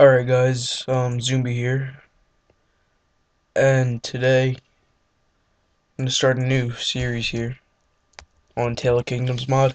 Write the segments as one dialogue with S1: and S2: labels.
S1: Alright guys, Zumbi here, and today I'm gonna start a new series here on Tale of Kingdoms mod.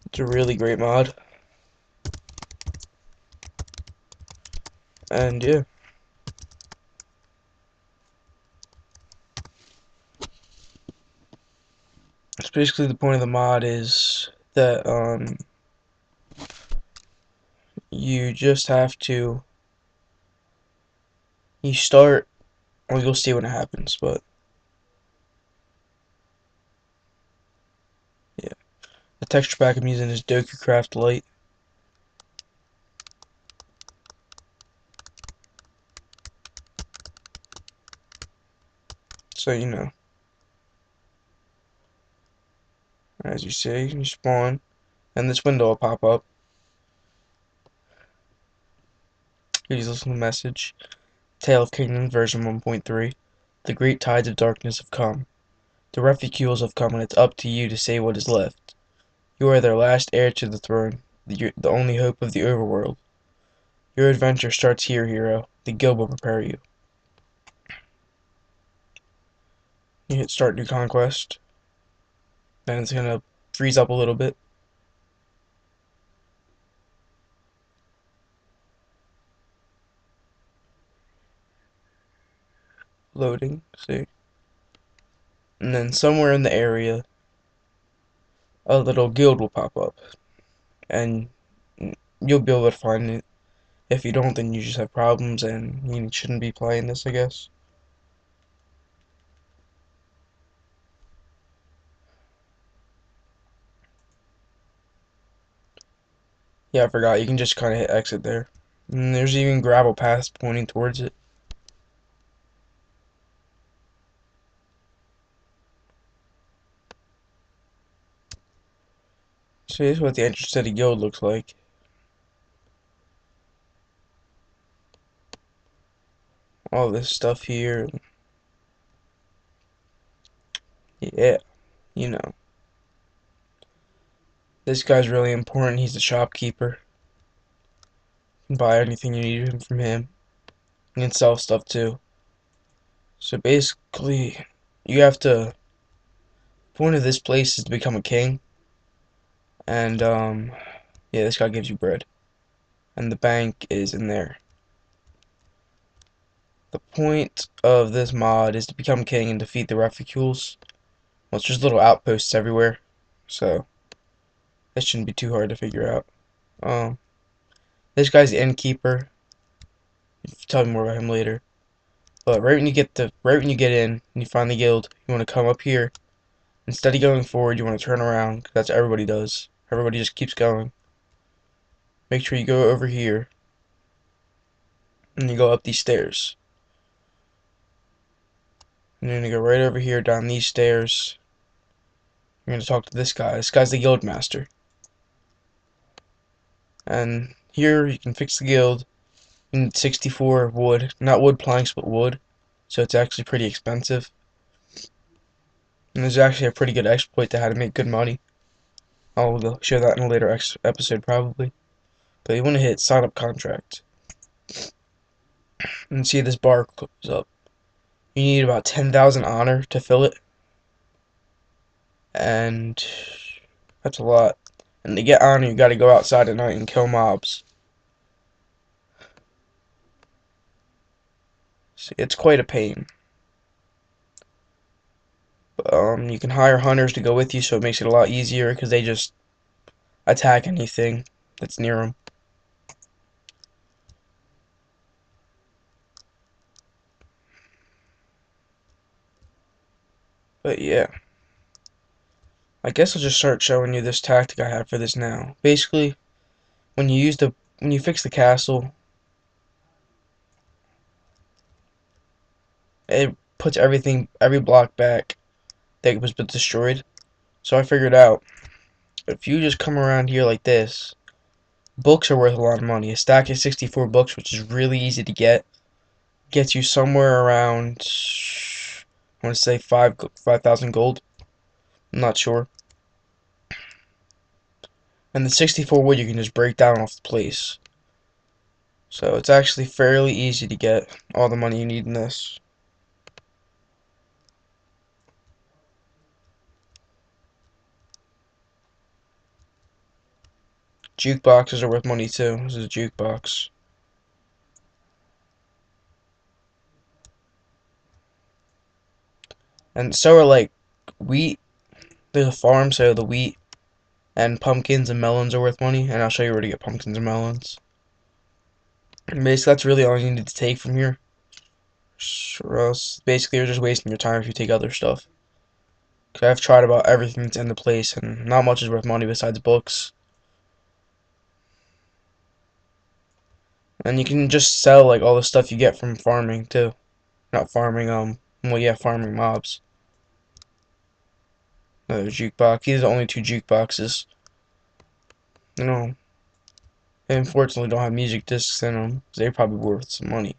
S1: It's a really great mod, and yeah, it's basically the point of the mod is that, you just have to, you start, well you'll see when it happens, but yeah. The texture pack I'm using is DokuCraft Lite, so you know, as you see, you spawn, and this window will pop up. Please listen to the message. Tale of Kingdoms version 1.3. The great tides of darkness have come. The refugees have come, and it's up to you to save what is left. You are their last heir to the throne, the only hope of the overworld. Your adventure starts here, hero. The guild will prepare you. You hit start new conquest. Then it's gonna freeze up a little bit. Loading, see. And then somewhere in the area, a little guild will pop up. And you'll be able to find it. If you don't, then you just have problems and you shouldn't be playing this, I guess. Yeah, I forgot. You can just kind of hit exit there. And there's even gravel paths pointing towards it. So this is what the entrance to the guild looks like. All this stuff here. Yeah, you know. This guy's really important. He's the shopkeeper. You can buy anything you need from him. You can sell stuff too. So basically, you have to. The point of this place is to become a king. And, yeah, this guy gives you bread. And the bank is in there. The point of this mod is to become king and defeat the refugees. Well, it's just little outposts everywhere. So, that shouldn't be too hard to figure out. Um, this guy's the innkeeper. Tell me more about him later. But right when you get in and you find the guild, you want to come up here. Instead of going forward, you want to turn around, 'cause that's what everybody does. Everybody just keeps going. Make sure you go over here and you go up these stairs. And you're gonna go right over here down these stairs. You're gonna talk to this guy. This guy's the guild master. And here you can fix the guild. You need 64 wood, not wood planks, but wood. So it's actually pretty expensive. And there's actually a pretty good exploit to how to make good money. I'll share that in a later episode probably. But you want to hit sign up contract. And see this bar comes up. You need about 10,000 honor to fill it. And that's a lot. And to get honor, you gotta go outside at night and kill mobs. See, it's quite a pain. But, you can hire hunters to go with you, so it makes it a lot easier because they just attack anything that's near them. But yeah, I guess I'll just start showing you this tactic I have for this now. Basically, when you fix the castle, it puts every block back that was destroyed. So I figured out if you just come around here like this, books are worth a lot of money. A stack of 64 books, which is really easy to get, gets you somewhere around, I want to say 5,000 gold. I'm not sure. And the 64 wood you can just break down off the place. So it's actually fairly easy to get all the money you need in this. Jukeboxes are worth money too. This is a jukebox. And so are like wheat. There's a farm, so the wheat and pumpkins and melons are worth money. And I'll show you where to get pumpkins and melons. And basically, that's really all you need to take from here. Or else, basically, you're just wasting your time if you take other stuff. Because I've tried about everything that's in the place, and not much is worth money besides books. And you can just sell like all the stuff you get from farming too. Not farming, well yeah, farming mobs. Another jukebox. These are the only two jukeboxes. You know, they unfortunately don't have music discs in them. They're probably worth some money.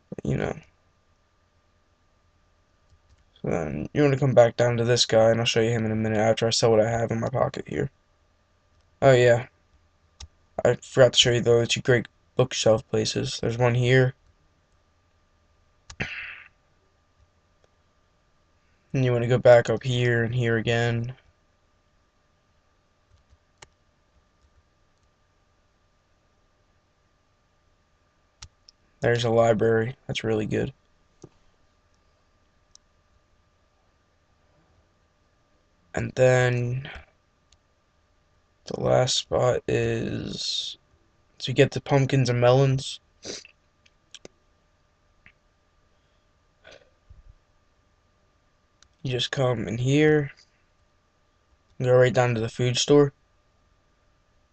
S1: But, you know. So then you want to come back down to this guy, and I'll show you him in a minute after I sell what I have in my pocket here. Oh yeah, I forgot to show you the two great bookshelf places. There's one here, and you want to go back up here and here again. There's a library. That's really good. And then the last spot is to get the pumpkins and melons. You just come in here, go right down to the food store.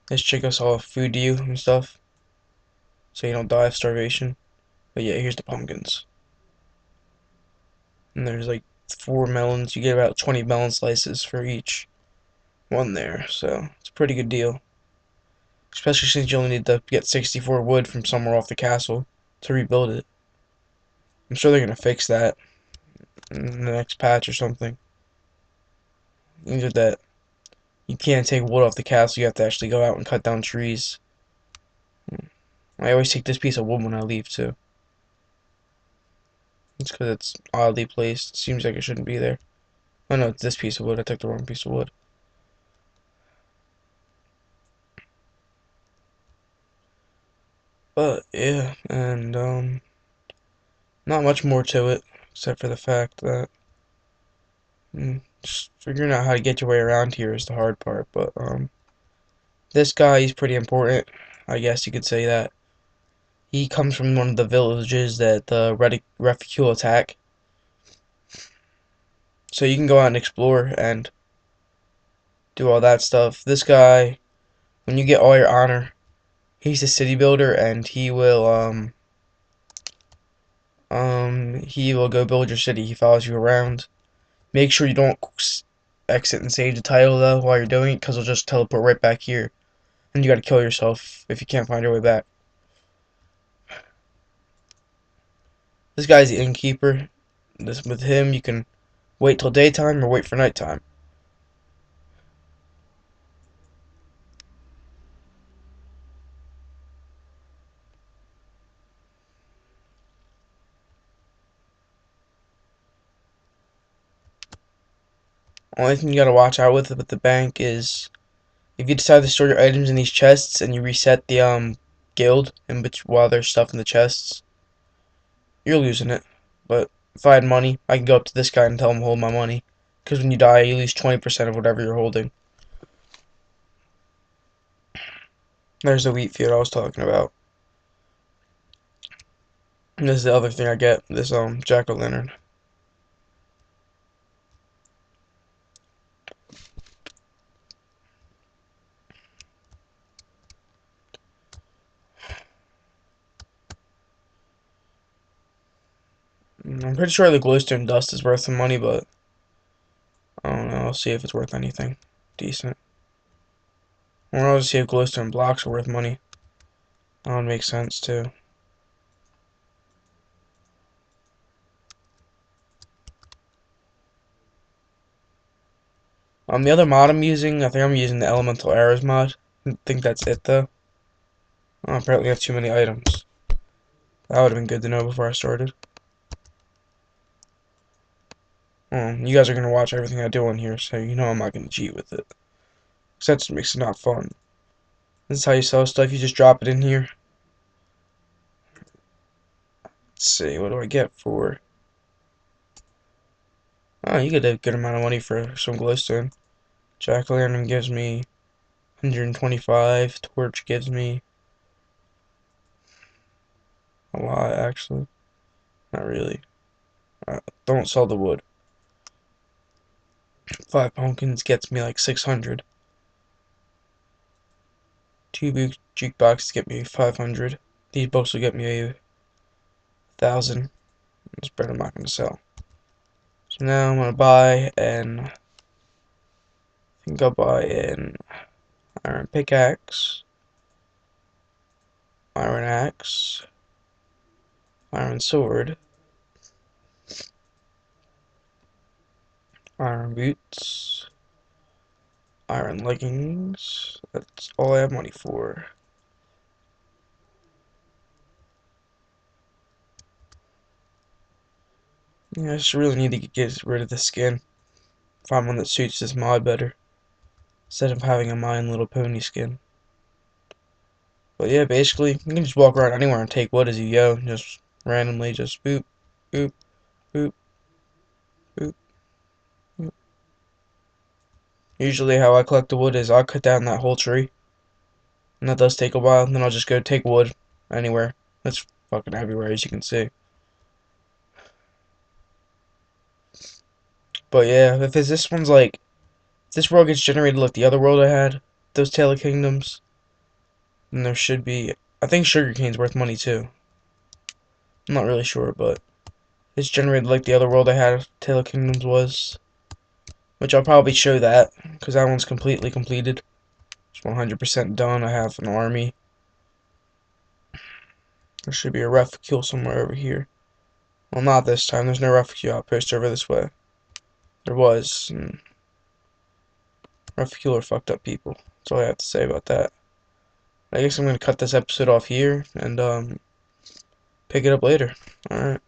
S1: This chick will sell food to you and stuff, so you don't die of starvation. But yeah, here's the pumpkins. And there's like 4 melons. You get about 20 melon slices for each one there, so it's a pretty good deal. Especially since you only need to get 64 wood from somewhere off the castle to rebuild it. I'm sure they're gonna fix that in the next patch or something. Either that you can't take wood off the castle, you have to actually go out and cut down trees. I always take this piece of wood when I leave too. It's because it's oddly placed. It seems like it shouldn't be there. Oh no, it's this piece of wood. I took the wrong piece of wood. But yeah, and not much more to it except for the fact that just figuring out how to get your way around here is the hard part. But this guy, he's pretty important. I guess you could say that. He comes from one of the villages that the reticule attack. So you can go out and explore and do all that stuff. This guy, when you get all your honor, he's a city builder, and he will go build your city. He follows you around. Make sure you don't exit and save the title though while you're doing it, because he'll just teleport right back here, and you gotta kill yourself if you can't find your way back. This guy's the innkeeper. With him, you can wait till daytime or wait for nighttime. Only thing you gotta watch out with the bank is if you decide to store your items in these chests and you reset the guild while there's stuff in the chests, you're losing it. But if I had money, I can go up to this guy and tell him to hold my money. Because when you die, you lose 20% of whatever you're holding. There's the wheat field I was talking about. And this is the other thing I get, this jack-o'-lantern. I'm pretty sure the glowstone dust is worth some money, but I don't know. I'll see if it's worth anything decent. Or I'll just see if glowstone blocks are worth money. That would make sense too. The other mod I'm using, I think I'm using the Elemental Arrows mod. I think that's it though. Oh, apparently I have too many items. That would have been good to know before I started. You guys are gonna watch everything I do on here, so you know I'm not gonna cheat with it. Cause that just makes it not fun. This is how you sell stuff, you just drop it in here. Let's see, what do I get for... Oh, you get a good amount of money for some glowstone. Jack-o'-lantern gives me 125. Torch gives me a lot, actually. Not really. Don't sell the wood. 5 pumpkins gets me like 600. 2 jukeboxes get me 500. These books will get me 1,000. This bread I'm not going to sell. So now I'm going to buy I think I'll buy an iron pickaxe, iron axe, iron sword, iron boots, iron leggings. That's all I have money for. Yeah, I just really need to get rid of the skin. Find one that suits this mod better. Instead of having a My Little Pony skin. But yeah, basically, you can just walk around anywhere and take wood as you go. Just randomly, just boop, boop, boop, boop, boop. Usually how I collect the wood is I'll cut down that whole tree. And that does take a while. And then I'll just go take wood anywhere. That's fucking everywhere, as you can see. But yeah, if this one's like, if this world gets generated like the other world I had, those Tale of Kingdoms, then there should be, I think sugarcane's worth money too. I'm not really sure, but it's generated like the other world I had, Tale of Kingdoms was. Which I'll probably show that, because that one's completely completed. It's 100% done. I have an army. There should be a refuel somewhere over here. Well, not this time. There's no refuel outpost over this way. There was. And refuel are fucked up people. That's all I have to say about that. I guess I'm going to cut this episode off here and pick it up later. Alright.